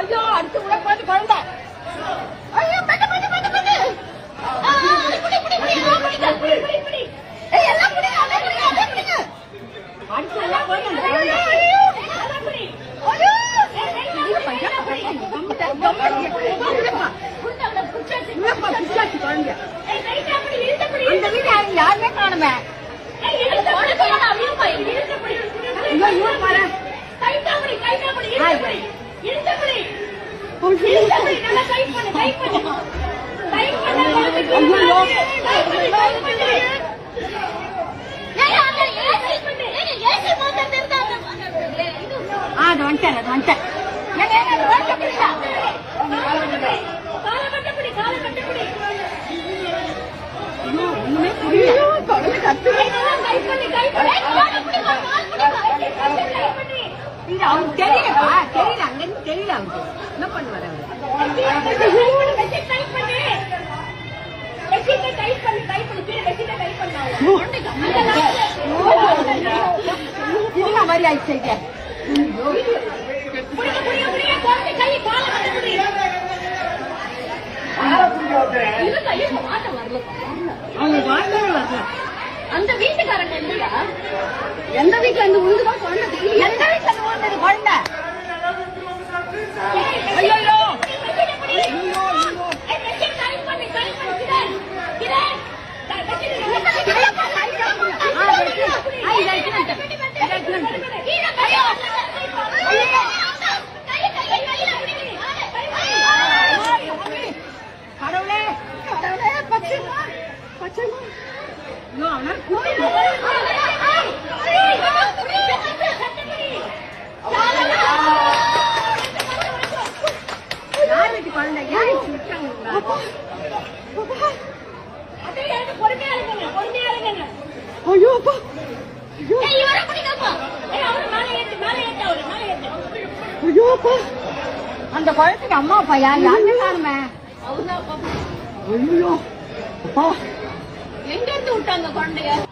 ஐயோ அடுத்து கூட பார்த்து குழந்தை யாருமே காணுமே அது வந்துட்டேன் அது வந்துட்டேன் ஒண்ணுமே புரியல அவனுக்கு தெரியலப்பா தெரியல அங்கிருந்து தெரியல அவனுக்கு என்ன பண்ணுவாரு அவரு மாதிரி ஆயிடுச்சு அந்த வீட்டுக்காரங்க இல்லையா எந்த வீட்டுல இருந்து உழுதுதான் குழந்தை எந்த வீட்டுல இருந்து உழுந்தது குழந்தை கடவுளே கடவுளே பச்சைமா பச்சைமா யார் வீட்டு குழந்தை அந்த குழந்தைக்கு அம்மா அப்பா யாருமே காணுமே எங்க இருந்து விட்டாங்க குழந்தைய